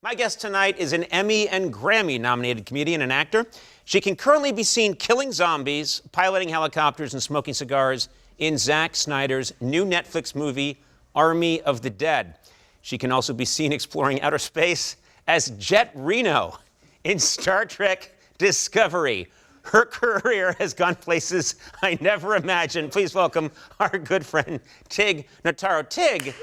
My guest tonight is an Emmy and Grammy-nominated comedian and actor. She can currently be seen killing zombies, piloting helicopters, and smoking cigars in Zack Snyder's new Netflix movie, Army of the Dead. She can also be seen exploring outer space as Jet Reno in Star Trek Discovery. Her career has gone places I never imagined. Please welcome our good friend, Tig Notaro. Tig,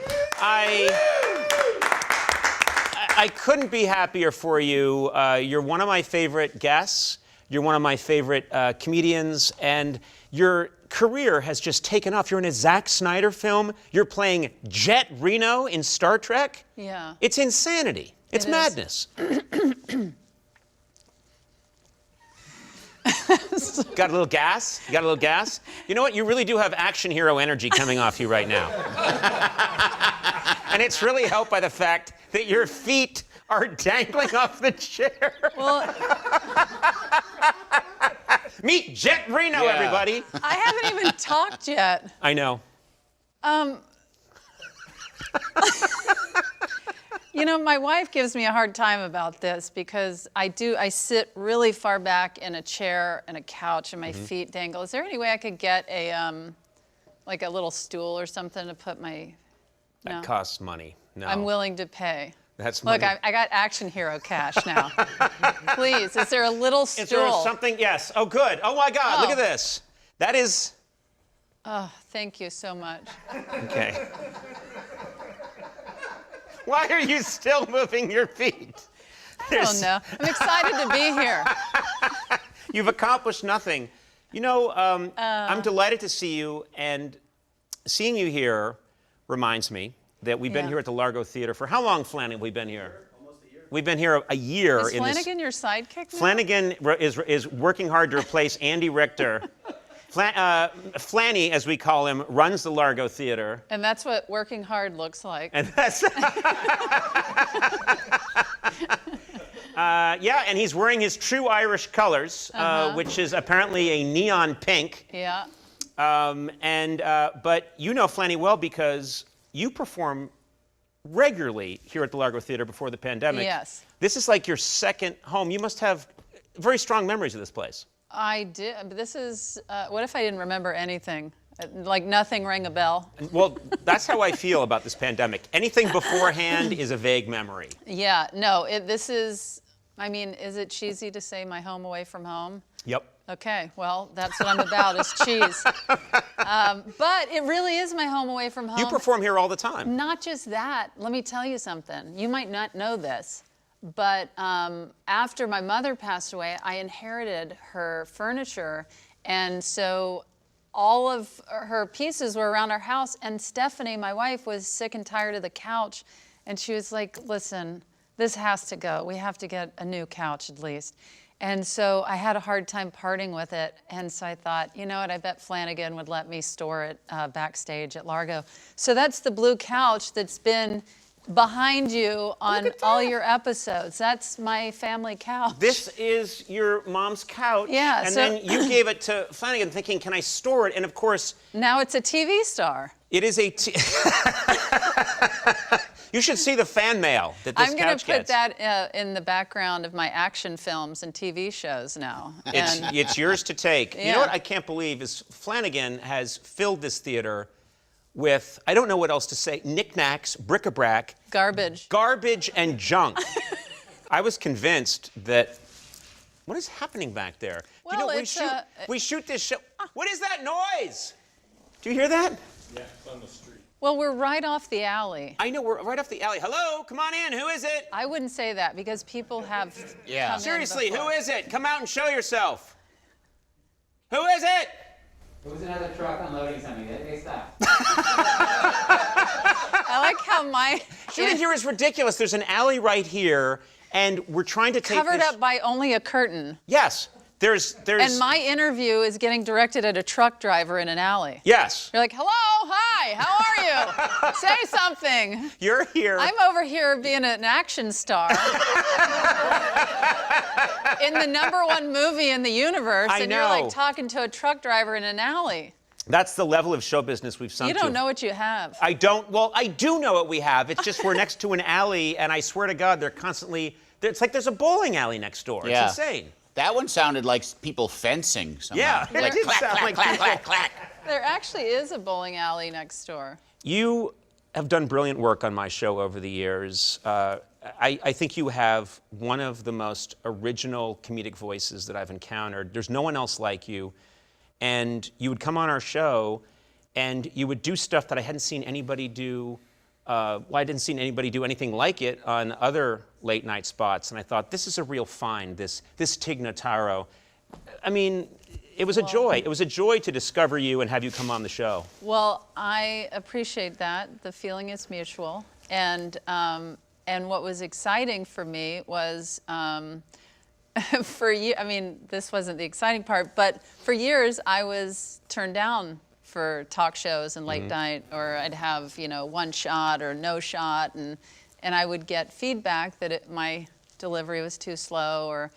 I couldn't be happier for you. You're one of my favorite guests. You're one of my favorite comedians, and your career has just taken off. You're in a Zack Snyder film. You're playing Jet Reno in Star Trek. Yeah. It's insanity. It's madness. Got a little gas? You got a little gas? You know what? You really do have action hero energy coming off you right now. And it's really helped by the fact that your feet are dangling off the chair. Well, Meet Jet Reno, everybody. I haven't even talked yet. I know. You know, my wife gives me a hard time about this because I sit really far back in a chair and a couch and my feet dangle. Is there any way I could get a, like a little stool or something to put my, That costs money. No. I'm willing to pay. That's money. Look, I got action hero cash now. Please, is there a little stool? Is there something? Yes. Oh, good. Oh, my God. Look at this. That is... Oh, thank you so much. Okay. Why are you still moving your feet? I don't know. I'm excited to be here. You've accomplished nothing. You know, I'm delighted to see you, and seeing you here reminds me that we've been here at the Largo Theater for how long, Flanagan, have we been here? Almost a year. We've been here a year. Is Flanagan your sidekick now? Flanagan is working hard to replace Andy Richter. Flanny, as we call him, runs the Largo Theater. And that's what working hard looks like. And that's... yeah, and he's wearing his true Irish colors, which is apparently a neon pink. Yeah. But you know Flanny well because you perform regularly here at the Largo Theater before the pandemic. Yes. This is like your second home. You must have very strong memories of this place. I did, but this is, what if I didn't remember anything? Like nothing rang a bell? Well, that's how I feel about this pandemic. Anything beforehand is a vague memory. Yeah, no, this is, I mean, is it cheesy to say my home away from home? Yep. Okay, well, that's what I'm about, is cheese. But it really is my home away from home. You perform here all the time. Not just that. Let me tell you something. You might not know this, but after my mother passed away, I inherited her furniture, and so all of her pieces were around our house, and Stephanie, my wife, was sick and tired of the couch, and she was like, listen, this has to go. We have to get a new couch at least. And so I had a hard time parting with it, and so I thought, you know what, I bet Flanagan would let me store it backstage at Largo. So that's the blue couch that's been behind you on all your episodes. That's my family couch. This is your mom's couch. Yeah. And then you gave it to Flanagan thinking, can I store it? And of course... Now it's a TV star. It is a... You should see the fan mail that this couch gets. I'm going to put that in the background of my action films and TV shows now. It's yours to take. Yeah. You know what I can't believe is Flanagan has filled this theater with, I don't know what else to say, knickknacks, bric-a-brac. Garbage. Garbage and junk. I was convinced that, what is happening back there? Well, you know, we shoot this show. What is that noise? Do you hear that? Yeah, it's on the street. Well, we're right off the alley. I know, we're right off the alley. Hello, come on in, who is it? I wouldn't say that because people have come Seriously, in before. who is it? Come out and show yourself. Who is it? It was another truck unloading something. They stopped. I like how my... Shooting here is ridiculous. There's an alley right here, and we're trying to take Covered this... up by only a curtain. Yes. There's... And my interview is getting directed at a truck driver in an alley. Yes. You're like, hello, hi, how are you? Say something. You're here. I'm over here being an action star in the #1 movie in the universe, I and know. you're like talking to a truck driver in an alley. That's the level of show business we've sunk You to. don't know what you have. I don't. Well, I do know what we have. It's just we're next to an alley, and I swear to God, they're constantly. It's like there's a bowling alley next door. Yeah. It's insane. That one sounded like people fencing somehow. Yeah, it Like did clack, sound clack, like clack, people- clack, clack. There actually is a bowling alley next door. You have done brilliant work on my show over the years. I think you have one of the most original comedic voices that I've encountered. There's no one else like you. And you would come on our show, and you would do stuff that I hadn't seen anybody do. I didn't see anybody do anything like it on other late night spots. And I thought, this is a real find, this Tig Notaro. I mean, it was a joy. It was a joy to discover you and have you come on the show. Well, I appreciate that. The feeling is mutual. And what was exciting for me was, for you, I mean, this wasn't the exciting part, but for years I was turned down for talk shows and late night, or I'd have, one shot or no shot, and I would get feedback that my delivery was too slow or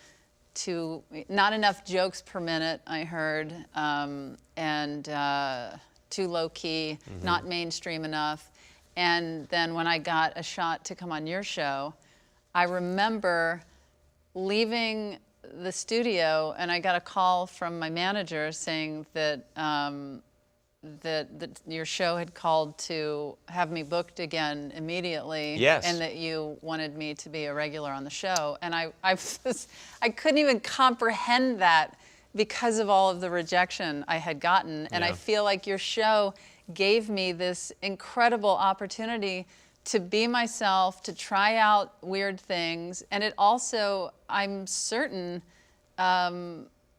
not enough jokes per minute, I heard, and too low key, not mainstream enough. And then when I got a shot to come on your show, I remember leaving the studio, and I got a call from my manager saying that that your show had called to have me booked again immediately. Yes. And that you wanted me to be a regular on the show. And I couldn't even comprehend that because of all of the rejection I had gotten. And I feel like your show gave me this incredible opportunity to be myself, to try out weird things. And it also, I'm certain,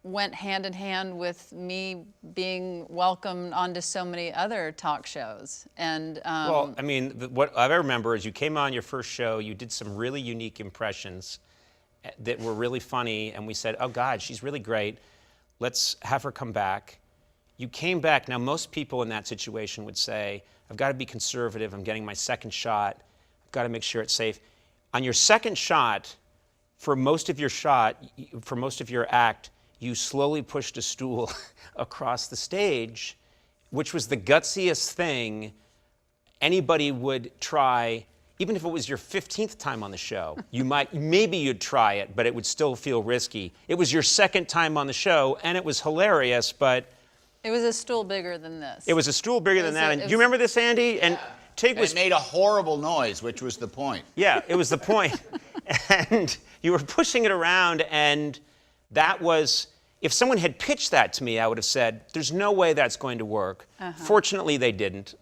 went hand in hand with me being welcomed onto so many other talk shows. And Well, I mean, what I remember is you came on your first show, you did some really unique impressions that were really funny, and we said, oh God, she's really great. Let's have her come back. You came back. Now, most people in that situation would say, I've got to be conservative. I'm getting my second shot. I've got to make sure it's safe. On your second shot, for most of your act, you slowly pushed a stool across the stage, which was the gutsiest thing anybody would try, even if it was your 15th time on the show. Maybe you'd try it, but it would still feel risky. It was your second time on the show, and it was hilarious, but it was a stool bigger than this. it was a stool bigger than that. And do you remember this, Andy? And Tig was It made a horrible noise, which was the point. Yeah, it was the point. And you were pushing it around, and that was, if someone had pitched that to me, I would have said, there's no way that's going to work. Fortunately, they didn't.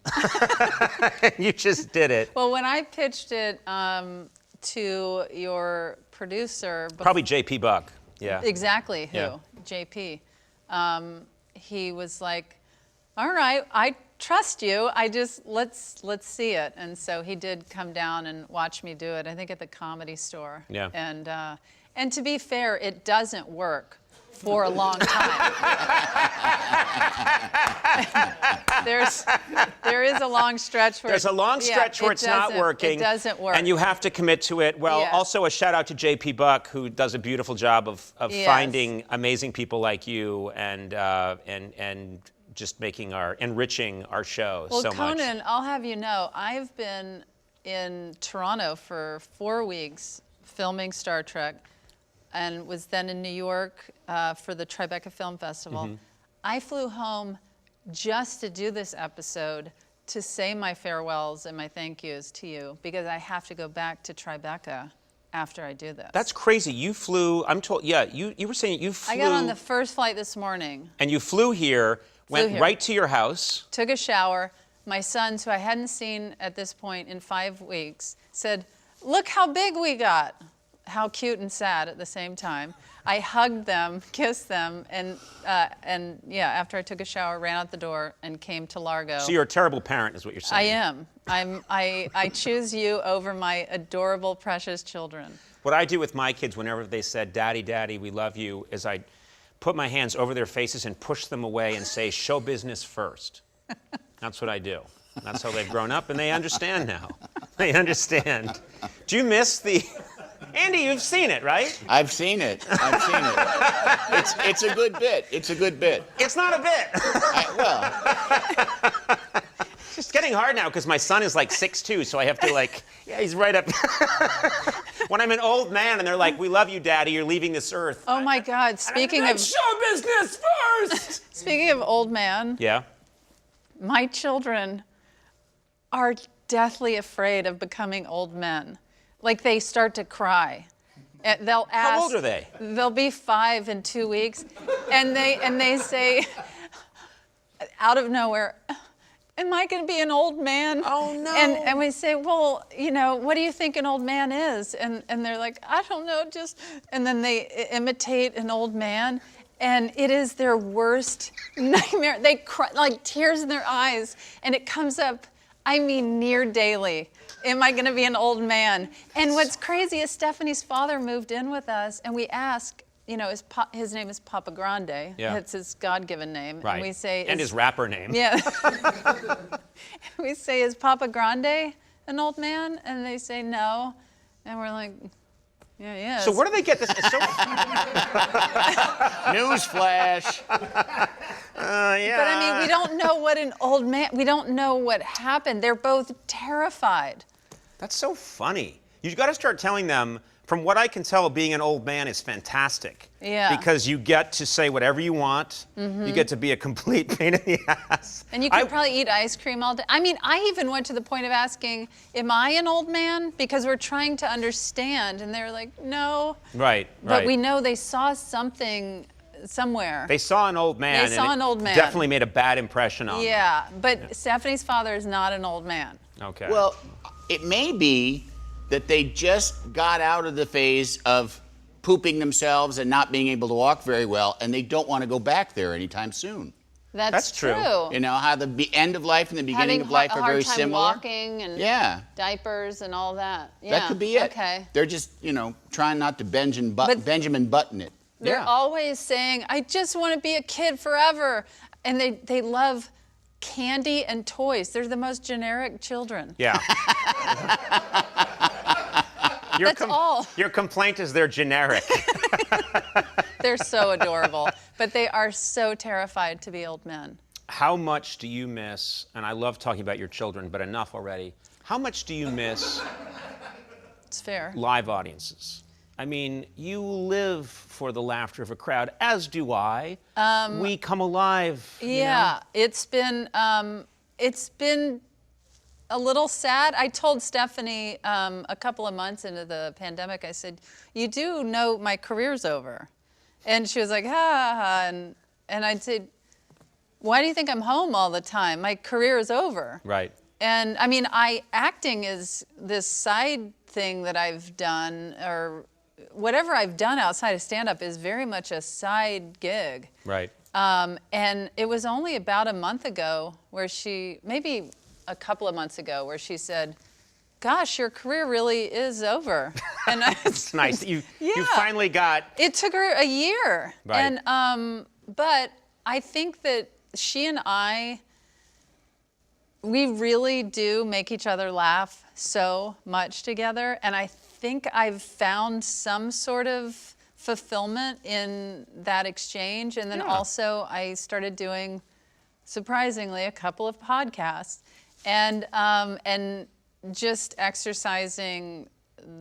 You just did it. Well, when I pitched it to your producer... Probably J.P. Buck, yeah. Exactly, who? Yeah. J.P. He was like, all right, I trust you. Let's see it. And so he did come down and watch me do it, I think at the Comedy Store. Yeah. And to be fair, it doesn't work for a long time. there is a long stretch where There's a long stretch where it's not working. It doesn't work. And you have to commit to it. Well, Yeah. also a shout out to J.P. Buck, who does a beautiful job of Yes. finding amazing people like you and just enriching our show so much. Well, Conan, I'll have you know, I've been in Toronto for 4 weeks filming Star Trek, and was then in New York for the Tribeca Film Festival. I flew home just to do this episode, to say my farewells and my thank yous to you, because I have to go back to Tribeca after I do this. That's crazy. You flew, I'm told, yeah, you were saying you flew. I got on the first flight this morning. And you flew here, went right to your house. Took a shower. My sons, who I hadn't seen at this point in 5 weeks, said, look how big we got. How cute and sad at the same time. I hugged them, kissed them, and yeah, after I took a shower, ran out the door and came to Largo. So you're a terrible parent, is what you're saying. I am. I choose you over my adorable, precious children. What I do with my kids whenever they said, Daddy, Daddy, we love you, is I put my hands over their faces and push them away and say, show business first. That's what I do. That's how they've grown up, and they understand now. They understand. Do you miss the... Andy, you've seen it, right? I've seen it. It's a good bit. It's a good bit. It's not a bit. Well, It's getting hard now because my son is like 6'2", so I have to yeah, he's right up. When I'm an old man and they're like, "We love you, Daddy. You're leaving this earth." Oh my God! Speaking of show business first. speaking of old man, Yeah. my children are deathly afraid of becoming old men. Like they start to cry. And they'll ask. How old are they? They'll be 5 in 2 weeks, and they say, out of nowhere, "Am I going to be an old man?" Oh, no. And we say, "Well, what do you think an old man is?" And they're like, "I don't know, just." And then they imitate an old man, and it is their worst nightmare. They cry, like tears in their eyes, and it comes up, I mean, near daily. Am I going to be an old man? And what's crazy is Stephanie's father moved in with us, and we asked, his name is Papa Grande. Yeah. That's his God-given name. Right. And we say, and his rapper name. yeah. We say, "Is Papa Grande an old man?" And they say no. And we're like, "Yeah, he is." So where do they get this? It's so, newsflash. yeah. But I mean, we don't know what an old man, we don't know what happened. They're both terrified. That's so funny. You've got to start telling them, from what I can tell, being an old man is fantastic. Yeah. Because you get to say whatever you want. You get to be a complete pain in the ass. And you can probably eat ice cream all day. I mean, I even went to the point of asking, "Am I an old man?" Because we're trying to understand. And they're like, "No." Right, But we know they saw something somewhere. They saw an old man. They saw and an old man. Definitely made a bad impression on them. Yeah, but Stephanie's father is not an old man. Okay. Well, it may be that they just got out of the phase of pooping themselves and not being able to walk very well, and they don't want to go back there anytime soon. That's true. You know how the end of life and the beginning Having of life a are hard very time similar? walking and Yeah. diapers and all that. Yeah. That could be it. Okay. They're just, trying not to Benjamin Button it. They're Yeah. always saying, "I just want to be a kid forever." And they love candy and toys. They're the most generic children. Yeah. That's all. Your complaint is they're generic. They're so adorable. But they are so terrified to be old men. How much do you miss, and I love talking about your children, but enough already. How much do you miss It's fair. live audiences? I mean, you live for the laughter of a crowd, as do I. We come alive. Yeah, it's been a little sad. I told Stephanie a couple of months into the pandemic, I said, "You do know my career's over." And she was like, "Ha, ha, ha." And I'd say, "Why do you think I'm home all the time? My career is over." Right. And I mean, acting is this side thing that I've done, or whatever I've done outside of stand-up is very much a side gig. Right. And it was only about a month ago maybe a couple of months ago, where she said, "Gosh, your career really is over." And It's nice that you Yeah. finally got. It took her a year. Right. And but I think that she and we really do make each other laugh so much together, and I think I've found some sort of fulfillment in that exchange. And then Yeah. also I started doing, surprisingly, a couple of podcasts, and just exercising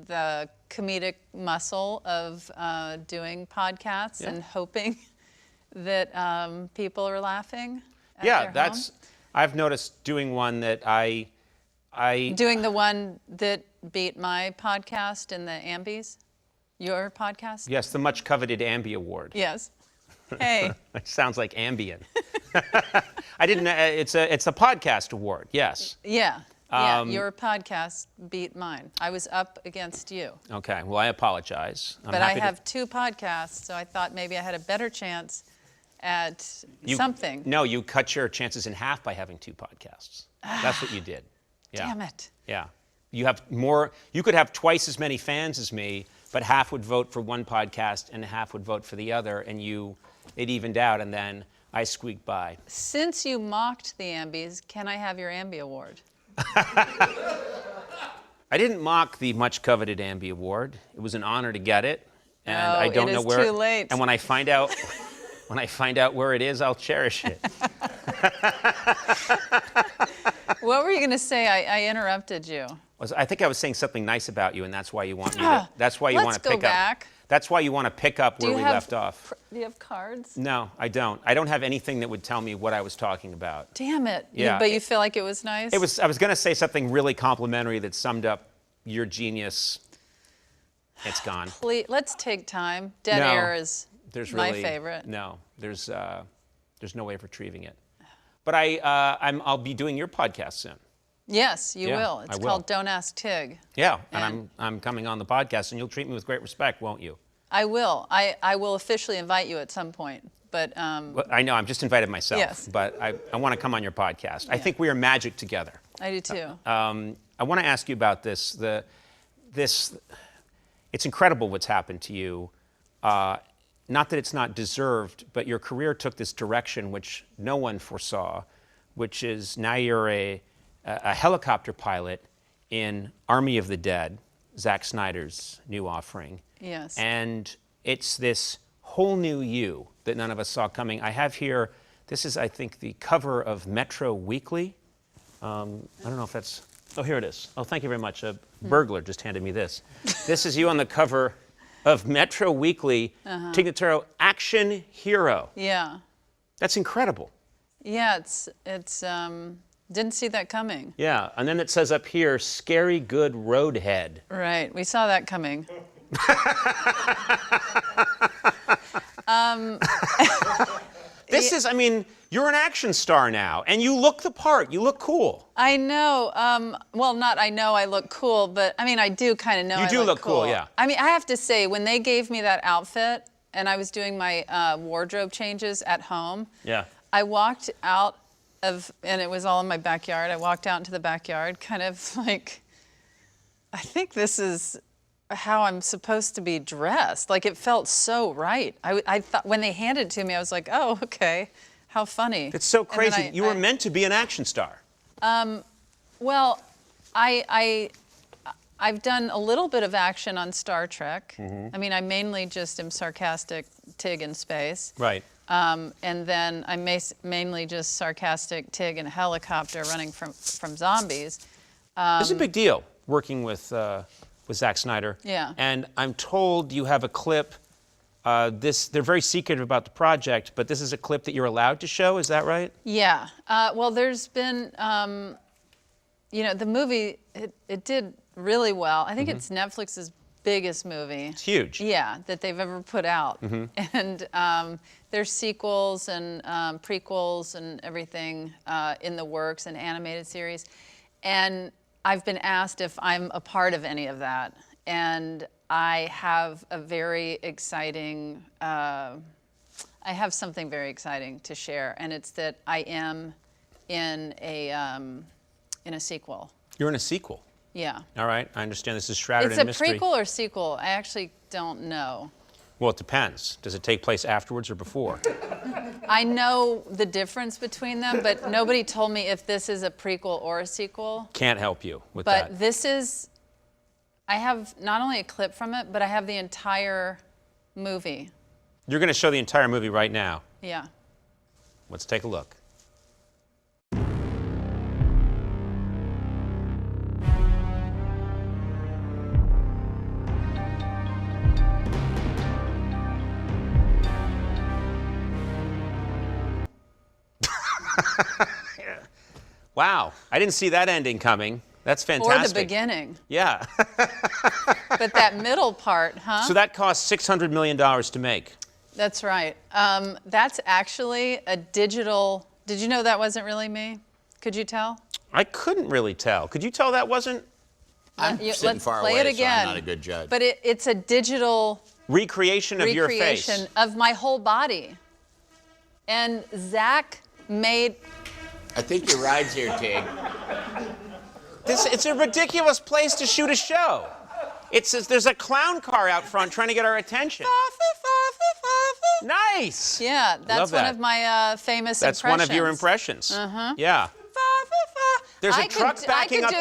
the comedic muscle of doing podcasts Yeah. and hoping that people are laughing at Yeah, their home. I've noticed doing one that I. Doing the one that beat my podcast in the Ambis, your podcast? Yes, the much coveted Ambi Award. Yes. Hey. It sounds like Ambien. I didn't. It's a podcast award. Yes. Yeah. Your podcast beat mine. I was up against you. Okay. Well, I apologize. I'm But I happy to- have 2 podcasts, so I thought maybe I had a better chance at something. No, you cut your chances in half by having 2 podcasts. That's what you did. Yeah. Damn it. Yeah. You have more. You could have twice as many fans as me, but half would vote for one podcast and half would vote for the other, and it evened out, and then I squeaked by. Since you mocked the Ambis, can I have your Ambi Award? I didn't mock the much coveted Ambi Award. It was an honor to get it, and I don't know where. It is too late. And when I find out, where it is, I'll cherish it. What were you going to say? I interrupted you. I think I was saying something nice about you, and that's why you want me to. That's why you want to pick Let's go back. up. That's why you want to pick up where we left off. Do you have cards? No, I don't. I don't have anything that would tell me what I was talking about. Damn it. Yeah. But you feel like it was nice? I was going to say something really complimentary that summed up your genius. It's gone. Please, let's take time. Dead air is my favorite. No, there's no way of retrieving it. But I'll be doing your podcast soon. Yes, you will. It's I will. Called Don't Ask Tig. Yeah, and I'm coming on the podcast, and you'll treat me with great respect, won't you? I will. I will officially invite you at some point. But well, I know, I'm just invited myself. Yes. But I want to come on your podcast. Yeah. I think we are magic together. I do too. I want to ask you about this. It's incredible what's happened to you. Not that it's not deserved, but your career took this direction which no one foresaw, which is now you're a helicopter pilot in Army of the Dead, Zack Snyder's new offering. Yes. And it's this whole new you that none of us saw coming. I have here, this is, I think, the cover of Metro Weekly. I don't know if that's, oh, here it is. Oh, thank you very much. A burglar just handed me this. This is you on the cover of Metro Weekly, Tig Notaro, Action Hero. Yeah. That's incredible. Yeah, it's didn't see that coming. Yeah, and then it says up here, Scary Good Roadhead. Right, we saw that coming. This is, I mean, you're an action star now, and you look the part. You look cool. I know. Well, not I know I look cool, but I mean, I do kind of know You do look cool, yeah. I mean, I have to say, when they gave me that outfit and I was doing my wardrobe changes at home, Yeah. I walked out and it was all in my backyard. I walked out into the backyard, kind of like, I think this is how I'm supposed to be dressed. Like, it felt so right. I thought when they handed it to me, I was like, oh, okay, how funny. It's so crazy. You were meant to be an action star. Well, I've done a little bit of action on Star Trek. I mean, I mainly just am sarcastic Tig in space. Right. And then I'm mainly just sarcastic Tig in a helicopter running from zombies. It's a big deal working with Zack Snyder. Yeah. And I'm told you have a clip. They're very secretive about the project, but this is a clip that you're allowed to show. Is that right? Yeah. Well, there's been, the movie, it did really well. I think it's Netflix's biggest movie. It's huge. Yeah, that they've ever put out. And there's sequels and prequels and everything in the works, an animated series. And I've been asked if I'm a part of any of that. And I have a very exciting, I have something very exciting to share. And it's that I am in a sequel. You're in a sequel. Yeah. All right. I understand this is shrouded It's in a mystery. prequel or sequel? I actually don't know. Well, it depends. Does it take place afterwards or before? I know the difference between them, but nobody told me if this is a prequel or a sequel. Can't help you with that. But this is, I have not only a clip from it, but I have the entire movie. You're going to show the entire movie right now. Yeah. Let's take a look. Yeah. Wow, I didn't see that ending coming. That's fantastic. Or the beginning. Yeah. But that middle part, huh? So that cost $600 million to make. That's right. That's actually a digital, did you know that wasn't really me? Could you tell? I couldn't really tell. Could you tell that wasn't? I'm sitting Let's far play away, it again. so I'm not a good judge. But it's a digital Recreation of your face. recreation of my whole body. And Zach made, I think your ride's here, Tig. It's a ridiculous place to shoot a show. There's a clown car out front trying to get our attention. Nice. Yeah, that's Love one that. of my famous That's impressions. one of your impressions. Yeah. There's a truck backing up.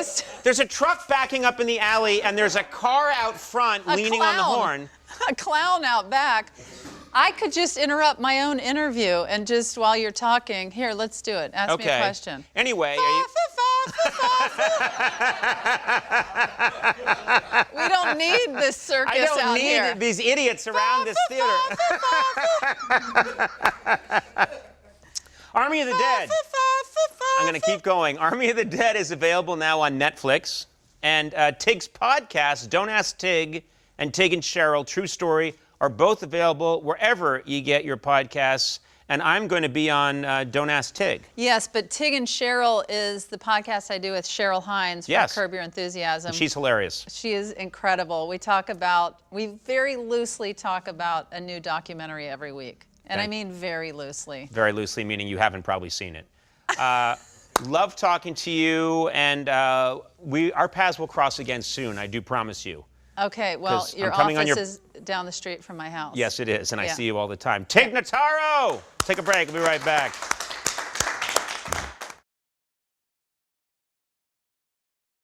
There's a truck backing up in the alley, and there's a car out front leaning on the horn. A clown out back. I could just interrupt my own interview and just while you're talking, here, let's do it. Ask me a question. Anyway, we don't need this circus out here. I don't need these idiots around this theater. Army of the Dead. I'm going to keep going. Army of the Dead is available now on Netflix. And Tig's podcast, Don't Ask Tig, and Tig and Cheryl, True Story, are both available wherever you get your podcasts. And I'm going to be on Don't Ask Tig. Yes, but Tig and Cheryl is the podcast I do with Cheryl Hines from Curb Your Enthusiasm. And she's hilarious. She is incredible. We very loosely talk about a new documentary every week. And I mean very loosely. Very loosely, meaning you haven't probably seen it. Love talking to you, and our paths will cross again soon, I do promise you. Okay, well, your office is down the street from my house. Yes, it is, and I see you all the time. Tig Notaro! Take a break, we'll be right back.